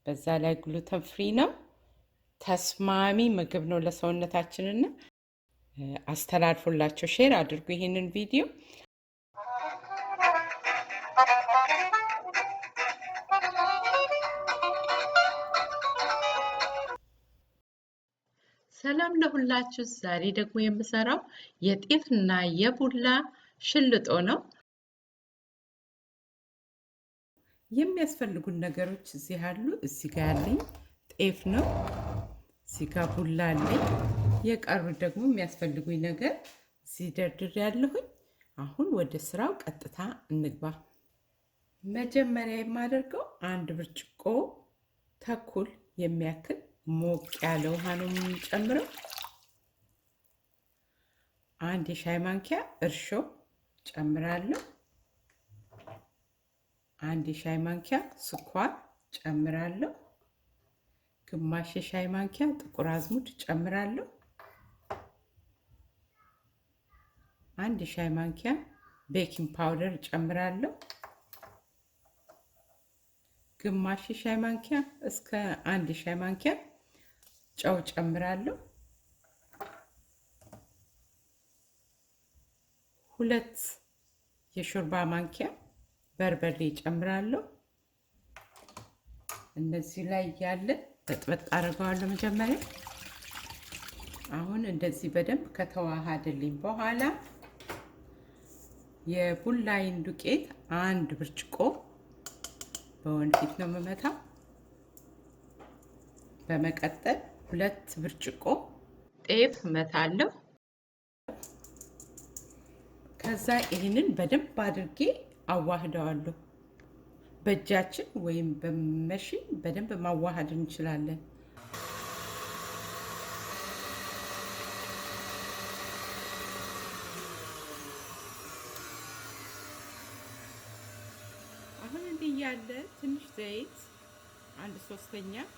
በዛ ላይ ግሉተን ፍሪ ነው። ተስማሚ ምግብ ነው ለሰውነታችንና አስተላልፉላችሁ ሼር አድርጉ ይሄንን ቪዲዮ። ሰላም ለሁላችሁ። ዛሬ ደግሞ የምሰራው የጤፍና የቡላ ሽልጦ ነው። የሚያስፈልጉን ነገሮች እዚህ አሉ። እዚህ ጋር ያለኝ ጤፍ ነው። እዚህ ጋር ቡላ አለኝ። የቀሩ ደግሞ የሚያስፈልጉኝ ነገር እዚህ ደርድሬ ያለሁኝ። አሁን ወደ ስራው ቀጥታ እንግባ። መጀመሪያ የማደርገው 1 ብርጭቆ ተኩል የሚያክል ሞቅ ያለ ውሃ ነው የምጨምረው። 1 የሻይ ማንኪያ እርሾ ጨምራለሁ። 1 የሻይ ማንኪያ ስኳር ጨምራለሁ። ግማሽ የሻይ ማንኪያ ጥቁር አዝሙድ ጨምራለሁ። 1 የሻይ ማንኪያ ቤኪንግ ፓውደር ጨምራለሁ። ግማሽ የሻይ ማንኪያ እስከ 1 የሻይ ማንኪያ ጨው ጨምራለሁ። 2 የሾርባ ማንኪያ በርበሬ ጨምራለሁ። እነዚህ ላይ ያለ በጥበጥ አደርገዋለሁ መጀመሪያ። አሁን እንደዚህ በደንብ ከተዋሃደልኝ በኋላ የቡላይን ዱቄት 1 ብርጭቆ በወንፊት ነው የምመታው። በመቀጠል 2 ብርጭቆ ጤፍ መታለሁ። ከዛ ይሄንን በደንብ አድርጌ አዋህደዋለሁ። በእጃችን ወይም በመሽን በደንብ ማዋሃድ እንችላለን። አሁን እንዲህ ያለ ትንሽ ዘይት 1/3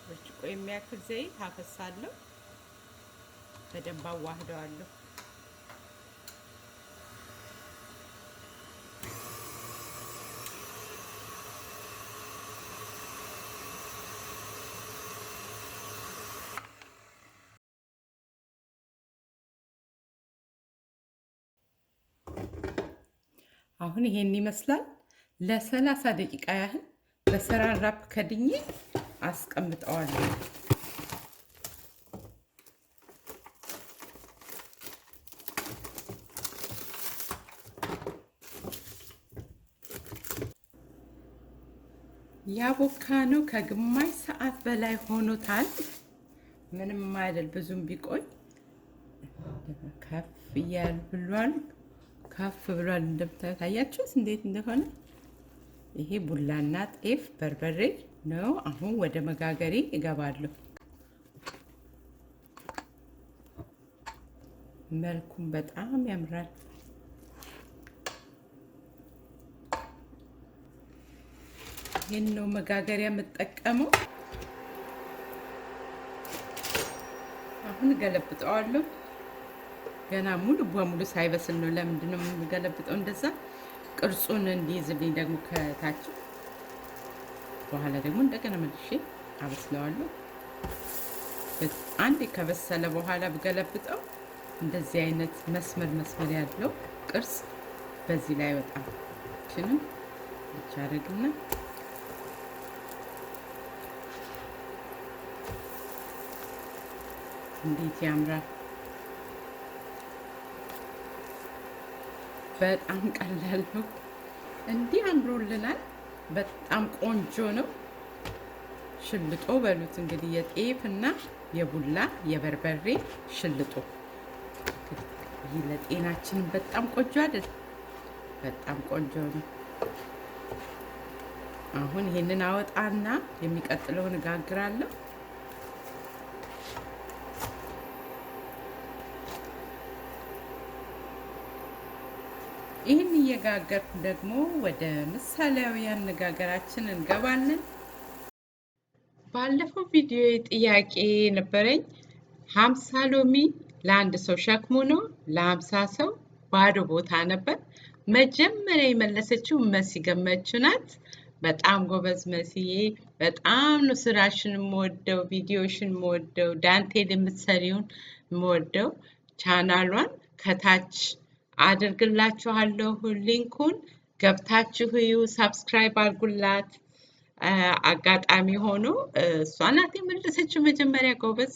ብርጭቆ የሚያክል ዘይት አፈሳለሁ። በደንብ አዋህደዋለሁ። አሁን ይሄን ይመስላል። ለ30 ደቂቃ ያህል በሰራን ራፕ ከድኜ አስቀምጠዋለሁ። ያቦካነው ከግማሽ ሰዓት በላይ ሆኖታል። ምንም አይደል፣ ብዙም ቢቆይ ከፍ እያለ ብሏል። ከፍ ብሏል። እንደምታያችሁት እንዴት እንደሆነ። ይሄ ቡላና ጤፍ በርበሬ ነው። አሁን ወደ መጋገሬ እገባለሁ። መልኩም በጣም ያምራል። ይሄን ነው መጋገሪያ የምጠቀመው። አሁን ገለብጠዋለሁ። ገና ሙሉ በሙሉ ሳይበስል ነው። ለምንድን ነው የምገለብጠው? እንደዛ ቅርጹን እንዲይዝልኝ ደግሞ ከታች። በኋላ ደግሞ እንደገና መልሼ አበስለዋለሁ። አንዴ ከበሰለ በኋላ ብገለብጠው እንደዚህ አይነት መስመር ያለው ቅርጽ በዚህ ላይ ወጣ። እቺንም ብቻ አደርግና እንዴት ያምራል! በጣም ቀላል ነው። እንዲህ አምሮልናል። በጣም ቆንጆ ነው። ሽልጦ በሉት እንግዲህ የጤፍና የቡላ የበርበሬ ሽልጦ። ይህ ለጤናችን በጣም ቆንጆ አይደል? በጣም ቆንጆ ነው። አሁን ይሄንን አወጣና የሚቀጥለውን እጋግራለሁ። ይህን እየጋገርኩ ደግሞ ወደ ምሳሌያዊ አነጋገራችን እንገባለን። ባለፈው ቪዲዮ ጥያቄ ነበረኝ። 50 ሎሚ ለአንድ ሰው ሸክሙ ነው፣ ለ50 ሰው ባዶ ቦታ ነበር። መጀመሪያ የመለሰችው መሲ ገመቹ ናት። በጣም ጎበዝ መስዬ። በጣም ነው ስራሽን የምወደው፣ ቪዲዮሽን የምወደው፣ ዳንቴል የምትሰሪውን የምወደው። ቻናሏን ከታች አድርግላችኋለሁ ሊንኩን፣ ገብታችሁ እዩ፣ ሳብስክራይብ አድርጉላት። አጋጣሚ ሆኖ እሷ ናት የመለሰችው መጀመሪያ ጎበዝ።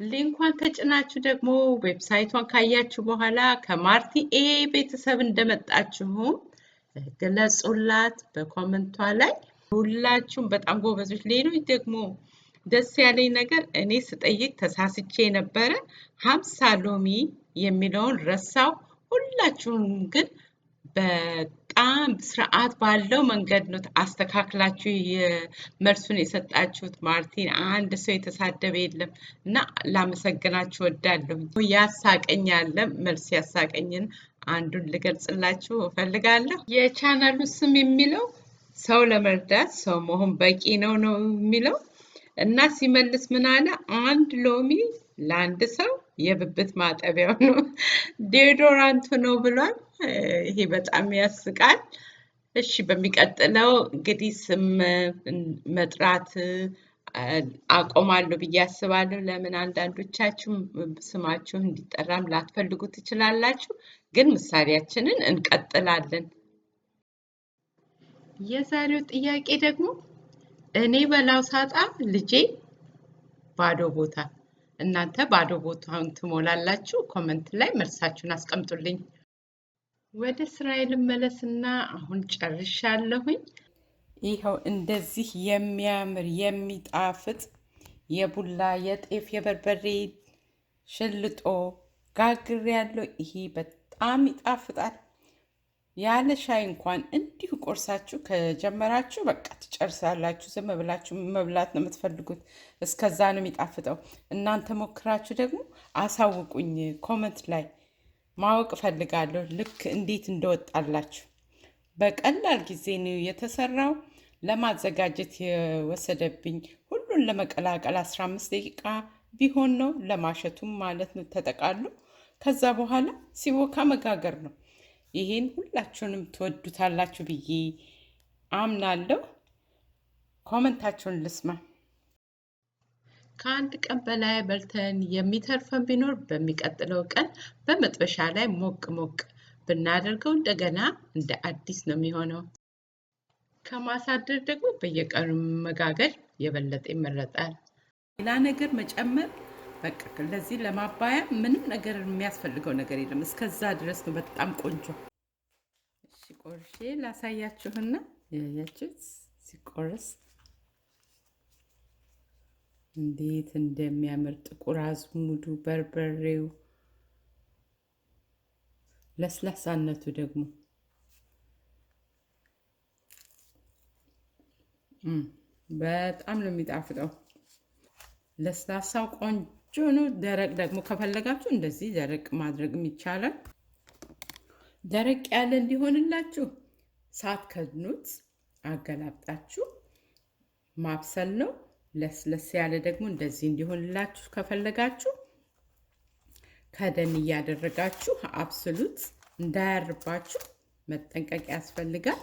ሊንኳን ተጭናችሁ ደግሞ ዌብሳይቷን ካያችሁ በኋላ ከማርቲ ኤ ቤተሰብ እንደመጣችሁም ግለጹላት በኮመንቷ ላይ። ሁላችሁም በጣም ጎበዞች። ሌሎች ደግሞ ደስ ያለኝ ነገር እኔ ስጠይቅ ተሳስቼ ነበረ 50 ሎሚ የሚለውን ረሳው። ሁላችሁም ግን በጣም ስርዓት ባለው መንገድ ነው አስተካክላችሁ የመልሱን የሰጣችሁት። ማርቲን አንድ ሰው የተሳደበ የለም እና ላመሰግናችሁ ወዳለሁ። ያሳቀኝ ያለ መልስ ያሳቀኝን አንዱን ልገልጽላችሁ እፈልጋለሁ። የቻናሉ ስም የሚለው ሰው ለመርዳት ሰው መሆን በቂ ነው ነው የሚለው እና ሲመልስ ምን አለ? አንድ ሎሚ ለአንድ ሰው የብብት ማጠቢያው ነው፣ ዴዶራንቱ ነው ብሏል። ይሄ በጣም ያስቃል። እሺ በሚቀጥለው እንግዲህ ስም መጥራት አቆማለሁ ብዬ አስባለሁ። ለምን አንዳንዶቻችሁ ስማችሁ እንዲጠራም ላትፈልጉ ትችላላችሁ፣ ግን ምሳሌያችንን እንቀጥላለን። የዛሬው ጥያቄ ደግሞ እኔ በላው ሳጣ ልጄ ባዶ ቦታ። እናንተ ባዶ ቦታውን ትሞላላችሁ። ኮሜንት ላይ መልሳችሁን አስቀምጡልኝ። ወደ እስራኤል መለስና አሁን ጨርሻለሁኝ። ይኸው እንደዚህ የሚያምር የሚጣፍጥ የቡላ የጤፍ የበርበሬ ሽልጦ ጋግር ያለው። ይሄ በጣም ይጣፍጣል። ያለ ሻይ እንኳን እንዲሁ ቆርሳችሁ ከጀመራችሁ በቃ ትጨርሳላችሁ። ዝም ብላችሁ መብላት ነው የምትፈልጉት። እስከዛ ነው የሚጣፍጠው። እናንተ ሞክራችሁ ደግሞ አሳውቁኝ ኮመንት ላይ። ማወቅ ፈልጋለሁ ልክ እንዴት እንደወጣላችሁ። በቀላል ጊዜ ነው የተሰራው። ለማዘጋጀት የወሰደብኝ ሁሉን ለመቀላቀል 15 ደቂቃ ቢሆን ነው፣ ለማሸቱም ማለት ነው ተጠቃሉ። ከዛ በኋላ ሲቦካ መጋገር ነው። ይሄን ሁላችሁንም ትወዱታላችሁ ብዬ አምናለሁ። ኮመንታችሁን ልስማ። ከአንድ ቀን በላይ በልተን የሚተርፈን ቢኖር በሚቀጥለው ቀን በመጥበሻ ላይ ሞቅ ሞቅ ብናደርገው እንደገና እንደ አዲስ ነው የሚሆነው። ከማሳደር ደግሞ በየቀኑ መጋገር የበለጠ ይመረጣል። ሌላ ነገር መጨመር በቃ ለዚህ ለማባያ ምንም ነገር የሚያስፈልገው ነገር የለም። እስከዛ ድረስ ነው በጣም ቆንጆ። እሺ ቆርሼ ላሳያችሁና ያያችሁት ሲቆርስ እንዴት እንደሚያምር ጥቁር አዝሙዱ፣ በርበሬው፣ ለስላሳነቱ ደግሞ በጣም ነው የሚጣፍጠው። ለስላሳው ቆንጆ ነው። ደረቅ ደግሞ ከፈለጋችሁ እንደዚህ ደረቅ ማድረግም ይቻላል። ደረቅ ያለ እንዲሆንላችሁ ሳትከድኑት አገላብጣችሁ ማብሰል ነው። ለስለስ ያለ ደግሞ እንደዚህ እንዲሆንላችሁ ከፈለጋችሁ ከደን እያደረጋችሁ አብስሉት። እንዳያርባችሁ መጠንቀቅ ያስፈልጋል።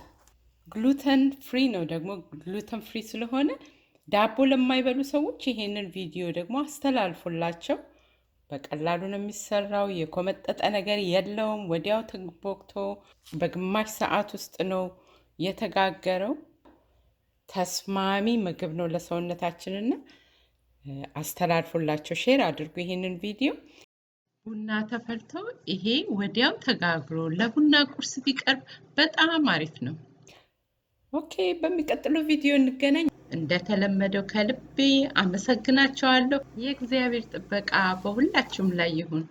ግሉተን ፍሪ ነው ደግሞ። ግሉተን ፍሪ ስለሆነ ዳቦ ለማይበሉ ሰዎች ይሄንን ቪዲዮ ደግሞ አስተላልፉላቸው። በቀላሉ ነው የሚሰራው። የኮመጠጠ ነገር የለውም። ወዲያው ተቦክቶ በግማሽ ሰዓት ውስጥ ነው የተጋገረው። ተስማሚ ምግብ ነው ለሰውነታችንና አስተላልፉላቸው። ሼር አድርጉ ይሄንን ቪዲዮ። ቡና ተፈልቶ ይሄ ወዲያው ተጋግሮ ለቡና ቁርስ ቢቀርብ በጣም አሪፍ ነው። ኦኬ፣ በሚቀጥለው ቪዲዮ እንገናኝ። እንደተለመደው ከልቤ አመሰግናቸዋለሁ። የእግዚአብሔር ጥበቃ በሁላችሁም ላይ ይሁን።